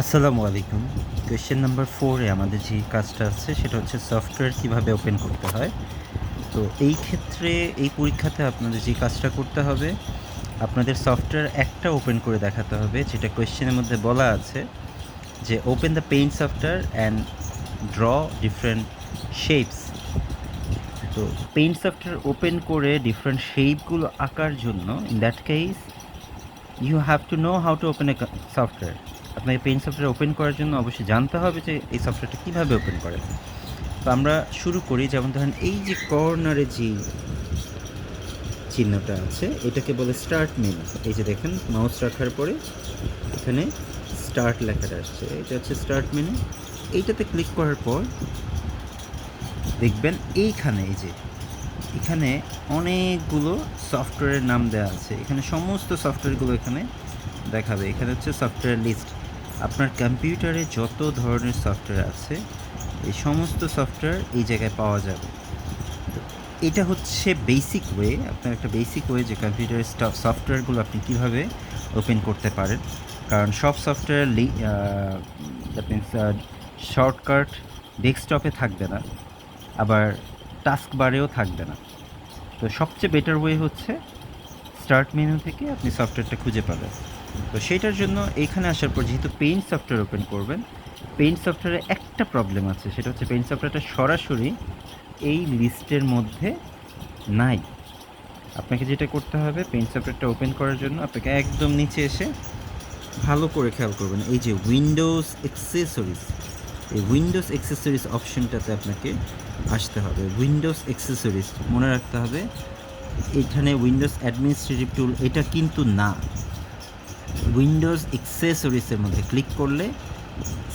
আসসালামু আলাইকুম। Question number 4 এ আমাদের যে কাজটা আছে সেটা হচ্ছে সফটওয়্যার কিভাবে ওপেন করতে হয়। তো এই ক্ষেত্রে এই পরীক্ষাতে আপনাদের যে কাজটা করতে হবে, আপনাদের সফটওয়্যার একটা ওপেন করে দেখাতে হবে যেটা কোয়েশ্চেনের মধ্যে বলা আছে যে open the paint software and draw different shapes. তো পেইন্ট সফটওয়্যার ওপেন করে ডিফারেন্ট শেপগুলো আঁকার জন্য in that case you have to know how to open a software. আপনাকে পেইন্ট সফটওয়্যার ওপেন করার জন্য অবশ্যই জানতে হবে যে এই সফটওয়্যারটা কীভাবে ওপেন করে। তো আমরা শুরু করি, যেমন ধরেন এই যে কর্নারে যে চিহ্নটা আছে এটাকে বলে স্টার্ট মেনু। এই যে দেখেন মাউস রাখার পরে এখানে স্টার্ট লেখাটা আসছে, এটা হচ্ছে স্টার্ট মেনু। এইটাতে ক্লিক করার পর দেখবেন এইখানে এই যে এখানে অনেকগুলো সফটওয়্যারের নাম দেওয়া আছে, এখানে সমস্ত সফটওয়্যারগুলো এখানে দেখাবে। এখানে হচ্ছে সফটওয়্যার লিস্ট। আপনার কম্পিউটারে যত ধরনের সফটওয়্যার আছে এই সমস্ত সফটওয়্যার এই জায়গায় পাওয়া যাবে। তো এটা হচ্ছে বেসিক ওয়ে, আপনার একটা বেসিক ওয়ে যে কম্পিউটারের সফটওয়্যারগুলো আপনি কীভাবে ওপেন করতে পারেন। কারণ সব সফটওয়্যার দ্যাট মিনস শর্টকাট ডেস্কটপে থাকবে না, আবার টাস্ক বারেও থাকবে না। তো সবচেয়ে বেটার ওয়ে হচ্ছে স্টার্ট মেনু থেকে আপনি সফটওয়্যারটা খুঁজে পাবেন। তো সেইটার জন্য এইখানে আসার পর যেহেতু পেইন্ট সফটওয়্যার ওপেন করবেন, পেইন্ট সফটওয়্যারে একটা প্রবলেম আছে, সেটা হচ্ছে পেইন্ট সফটওয়্যারটা সরাসরি এই লিস্টের মধ্যে নাই। আপনাকে যেটা করতে হবে পেইন্ট সফটওয়্যারটা ওপেন করার জন্য আপনাকে একদম নিচে এসে ভালো করে খেয়াল করবেন, এই যে উইন্ডোজ অ্যাক্সেসরিজ, এই উইন্ডোজ অ্যাক্সেসরিজ অপশনটাতে আপনাকে আসতে হবে। উইন্ডোজ অ্যাক্সেসরিজ মনে রাখতে হবে, এখানে উইন্ডোজ অ্যাডমিনিস্ট্রেটিভ টুল এটা কিন্তু না। উইন্ডোজ অ্যাক্সেসরিজের মধ্যে ক্লিক করলে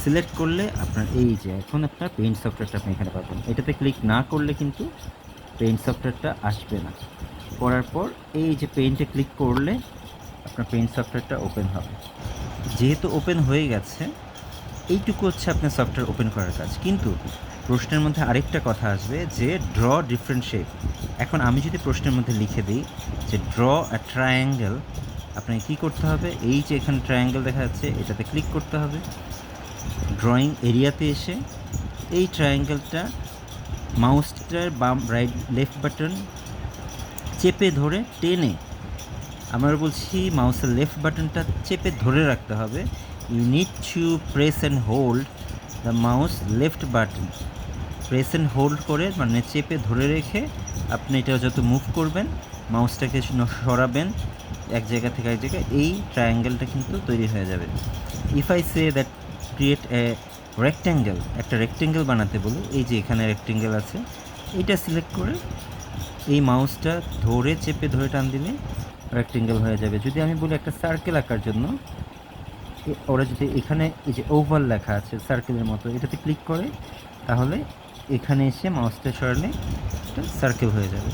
সিলেক্ট করলে আপনার এই যে এখন আপনার পেইন্ট সফটওয়্যারটা আপনি এখানে পাবেন। এটাতে ক্লিক না করলে কিন্তু পেইন্ট সফটওয়্যারটা আসবে না। করার পর এই যে পেইন্টে ক্লিক করলে আপনার পেইন্ট সফটওয়্যারটা ওপেন হবে। যেহেতু ওপেন হয়ে গেছে, এইটুকু হচ্ছে আপনার সফটওয়্যার ওপেন করার কাজ। কিন্তু প্রশ্নের মধ্যে আরেকটা কথা আসবে যে ড্র ডিফারেন্ট শেপ। এখন আমি যদি প্রশ্নের মধ্যে লিখে দিই যে ড্র আ ট্রায়াঙ্গেল, আপনাকে কী করতে হবে, এই যে এখানে ট্রায়াঙ্গেল দেখা যাচ্ছে এটাতে ক্লিক করতে হবে। ড্রয়িং এরিয়াতে এসে এই ট্রায়াঙ্গেলটা মাউসটার বাম রাইট লেফট বাটন চেপে ধরে টেনে, আমরা বলছি মাউসের লেফট বাটনটা চেপে ধরে রাখতে হবে। You need to press and hold the mouse left button. Press and hold করে মানে চেপে ধরে রেখে আপনি এটা যত মুভ করবেন, মাউসটাকে সরাবেন এক জায়গা থেকে এক জায়গায়, এই ট্রায়াঙ্গেলটা কিন্তু তৈরি হয়ে যাবে। If I say that create a rectangle, একটা রেক্ট্যাঙ্গেল বানাতে বলি, এই যে এখানে রেক্ট্যাঙ্গেল আছে, এইটা সিলেক্ট করে এই মাউসটা ধরে চেপে ধরে টান দিলে রেক্ট্যাঙ্গেল হয়ে যাবে। যদি আমি বলি একটা সার্কেল আঁকার জন্য, ওরা যদি এখানে এই যে ওভাল লেখা আছে সার্কেলের মতো, এটাতে ক্লিক করে তাহলে এখানে এসে মাউসটা সরালে এটা সার্কেল হয়ে যাবে।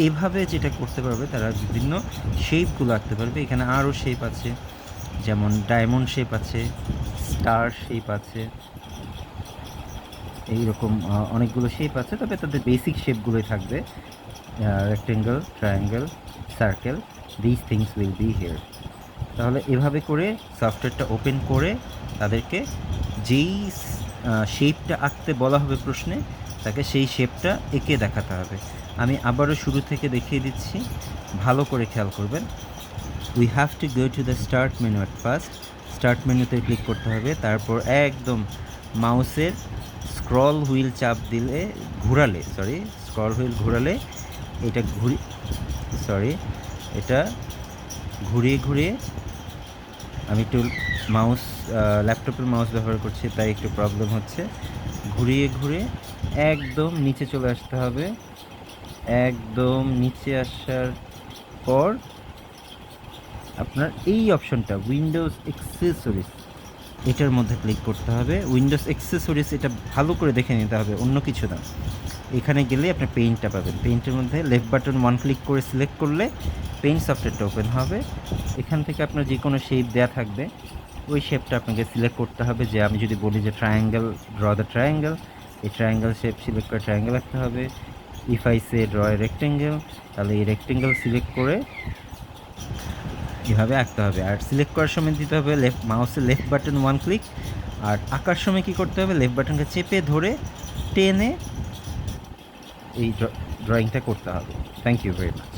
এইভাবে যেটা করতে পারবে তারা বিভিন্ন শেপগুলো আঁকতে পারবে। এখানে আরও শেপ আছে, যেমন ডায়মন্ড শেপ আছে, স্টার শেপ আছে, এইরকম অনেকগুলো শেপ আছে, তবে তাদের বেসিক শেপগুলোই থাকবে rectangle, triangle, circle, this things will be here. তাহলে এভাবে করে সফটওয়্যারটা ওপেন করে তাদেরকে যেই শেপটা আঁকতে বলা হবে প্রশ্নে, তাকে সেই শেপটা এঁকে দেখাতে হবে। আমি আবারও শুরু থেকে দেখিয়ে দিচ্ছি, ভালো করে খেয়াল করবেন। We have to go to the start menu at first. Start মেনুতে ক্লিক করতে হবে, তারপর একদম মাউসের স্ক্রল হুইল চাপ দিলে স্ক্রল হুইল ঘোরালে এটা এটা ঘুরিয়ে ঘুরিয়ে, আমি একটু মাউস ল্যাপটপের মাউস ব্যবহার করছি তাই একটু প্রবলেম হচ্ছে, ঘুরিয়ে ঘুরিয়ে একদম নিচে চলে আসতে হবে। একদম নিচে আসার পর আপনার এই অপশনটা উইন্ডোজ অ্যাক্সেসরিজ, এটার মধ্যে ক্লিক করতে হবে। উইন্ডোজ অ্যাক্সেসরিজ এটা ভালো করে দেখে নিতে হবে, অন্য কিছু না। এখানে গেলে আপনি পেইন্টটা পাবেন, পেইন্টের মধ্যে লেফট বাটন ওয়ান ক্লিক করে সিলেক্ট করলে পেইন্ট সফটওয়্যারটা ওপেন হবে। এখান থেকে আপনার যে কোনো শেপ দেওয়া থাকবে, ওই শেপটা আপনাকে সিলেক্ট করতে হবে। যে আমি যদি বলি যে ট্রায়াঙ্গেল, ড্র দ্য ট্রায়াঙ্গেল, এই ট্রায়াঙ্গেল শেপ সিলেক্ট করে ট্রায়াঙ্গেল রাখতে হবে। If I say draw A rectangle, তাহলে এই রেক্টেঙ্গেল সিলেক্ট করে এভাবে আঁকতে হবে। আর সিলেক্ট করার সময় দিতে হবে মাউসের লেফট বাটন 1 ক্লিক। আর আঁকার সময় কী করতে হবে, লেফট বাটনকে চেপে ধরে টেনে এই ড্রয়িংটা করতে হবে। Thank you very much.